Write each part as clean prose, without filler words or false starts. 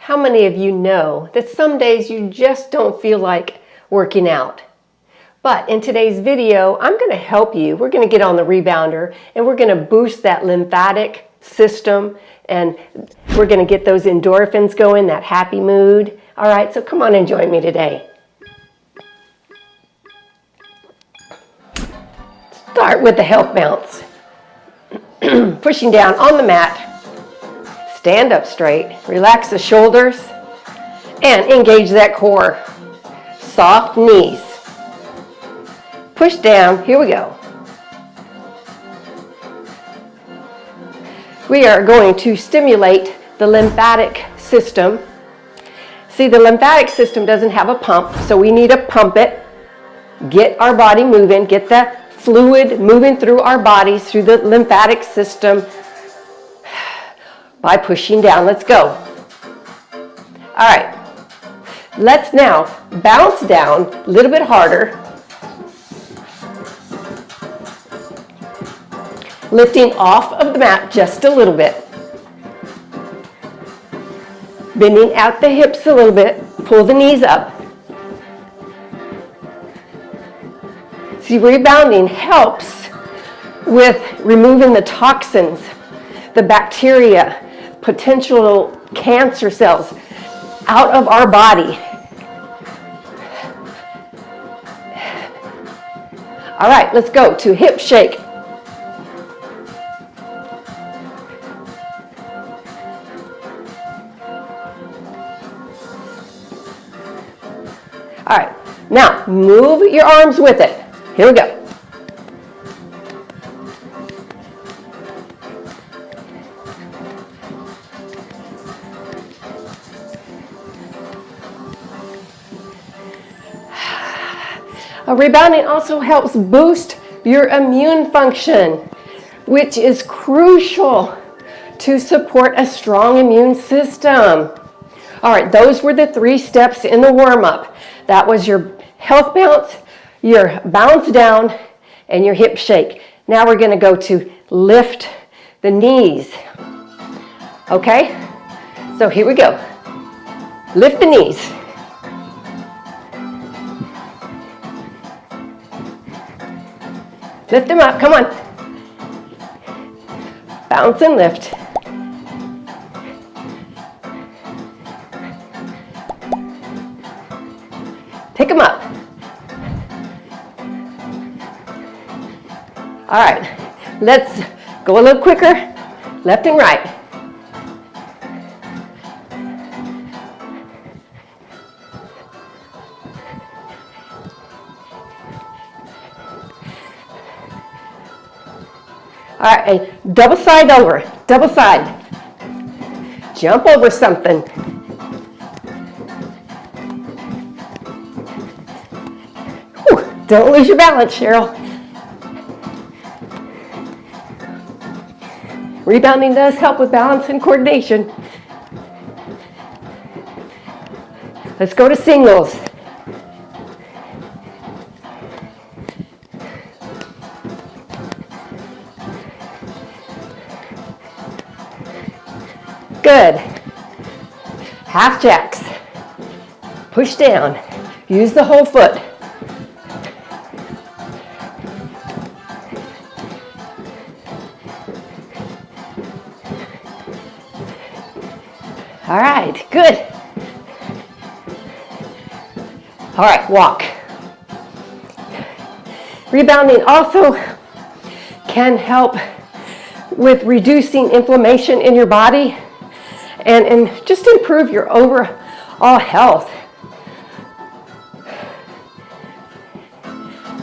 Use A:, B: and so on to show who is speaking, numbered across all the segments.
A: How many of you know that some days you just don't feel like working out? But in today's video, I'm going to help you. We're going to get on the rebounder and we're going to boost that lymphatic system and we're going to get those endorphins going, that happy mood. All right, so come on and join me today. Start with the health bounce. Pushing down on the mat. Stand up straight, relax the shoulders, and engage that core. Soft knees. Push down, here we go. We are going to stimulate the lymphatic system. See, the lymphatic system doesn't have a pump, so we need to pump it, get our body moving, get the fluid moving through our bodies, through the lymphatic system, by pushing down. Let's go. All right. Let's now bounce down a little bit harder. Lifting off of the mat just a little bit. Bending out the hips a little bit. Pull the knees up. See, rebounding helps with removing the toxins, the bacteria, potential cancer cells out of our body. All right, let's go to hip shake. All right, now move your arms with it. Here we go. Rebounding also helps boost your immune function, which is crucial to support a strong immune system. All right, those were the 3 steps in the warm-up. That was your health bounce, your bounce down, and your hip shake. Now we're going to go to lift the knees. Okay? So here we go. Lift the knees. Lift them up, come on. Bounce and lift. Pick them up. All right, let's go a little quicker, left and right. All right, double side over, double side. Jump over something. Whew, don't lose your balance, Cheryl. Rebounding does help with balance and coordination. Let's go to singles. Good. Half jacks. Push down. Use the whole foot. All right, good. All right, walk. Rebounding also can help with reducing inflammation in your body and just improve your overall health.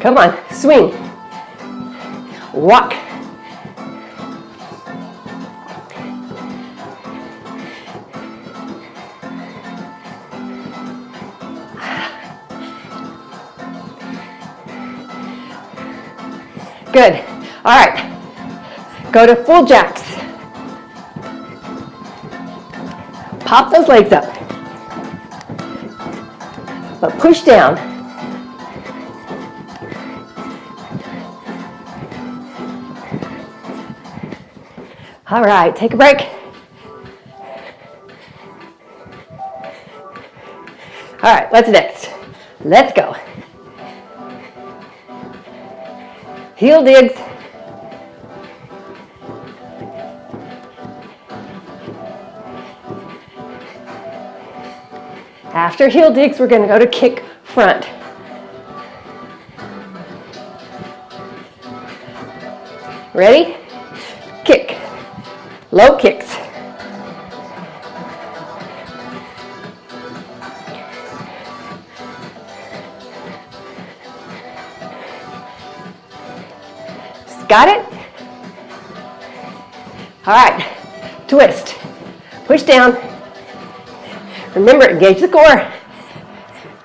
A: Come on, swing. Walk. Good. All right. Go to full jacks. Pop those legs up. But push down. All right, take a break. All right, what's next? Let's go. Heel digs. After heel digs, we're going to go to kick front. Ready? Kick. Low kicks. Got it? All right, twist. Push down. Remember, engage the core.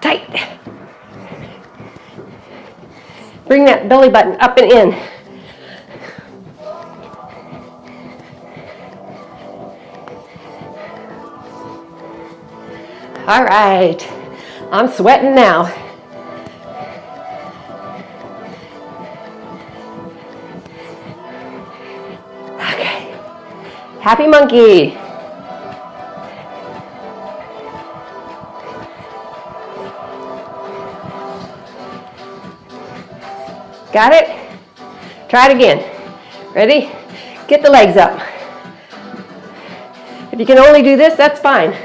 A: Tight. Bring that belly button up and in. All right, I'm sweating now. Okay, happy monkey. Got it? Try it again. Ready? Get the legs up. If you can only do this, that's fine.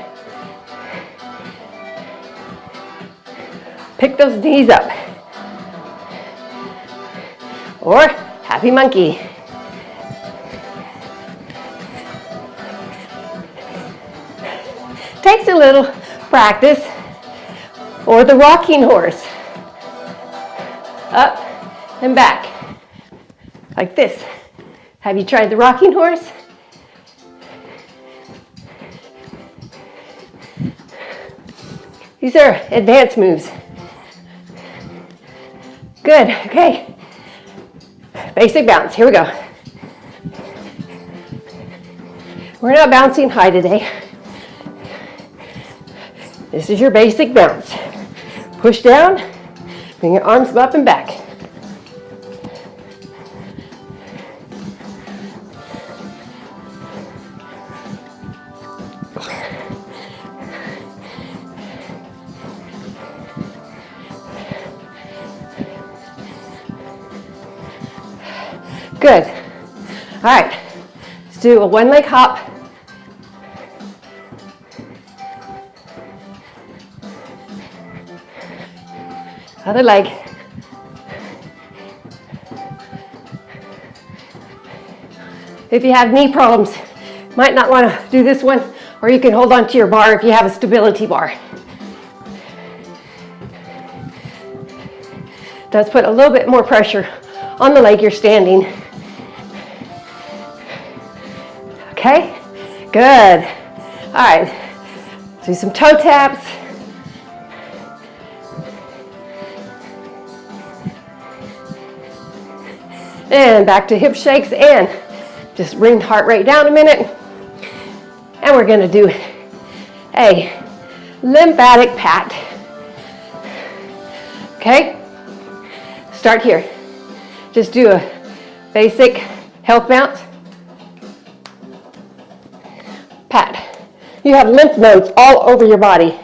A: Pick those knees up. Or happy monkey. Takes a little practice. Or the rocking horse. Up and back. Like this. Have you tried the rocking horse? These are advanced moves. Good, okay. Basic bounce, here we go. We're not bouncing high today. This is your basic bounce. Push down, bring your arms up and back. Good. All right, let's do a one leg hop. Other leg. If you have knee problems, might not want to do this one, or you can hold on to your bar if you have a stability bar. Does put a little bit more pressure on the leg you're standing. Okay, good. All right, do some toe taps. And back to hip shakes, and just bring the heart rate down a minute. And we're gonna do a lymphatic pat. Okay, start here. Just do a basic health bounce. Pat. You have lymph nodes all over your body.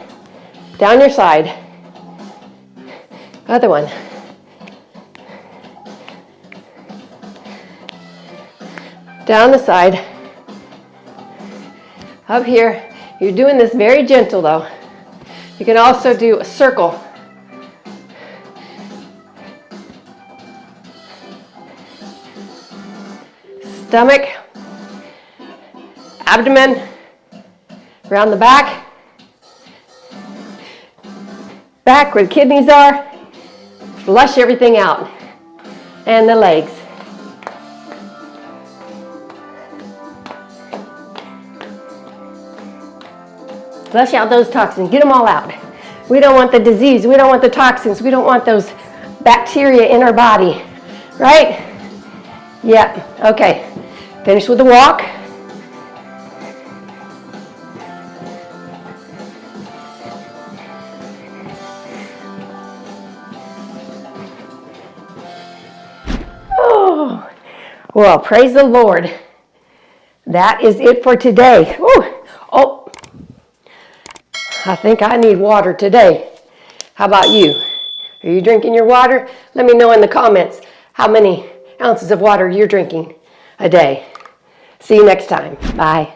A: Down your side. Other one. Down the side. Up here. You're doing this very gentle though. You can also do a circle. Stomach, abdomen, around the back, back where the kidneys are, flush everything out, and the legs. Flush out those toxins, get them all out. We don't want the disease, we don't want the toxins, we don't want those bacteria in our body, right? Yeah, okay. Finish with the walk. Oh, well, praise the Lord. That is it for today. Ooh. Oh, I think I need water today. How about you? Are you drinking your water? Let me know in the comments how many ounces of water you're drinking a day. See you next time. Bye.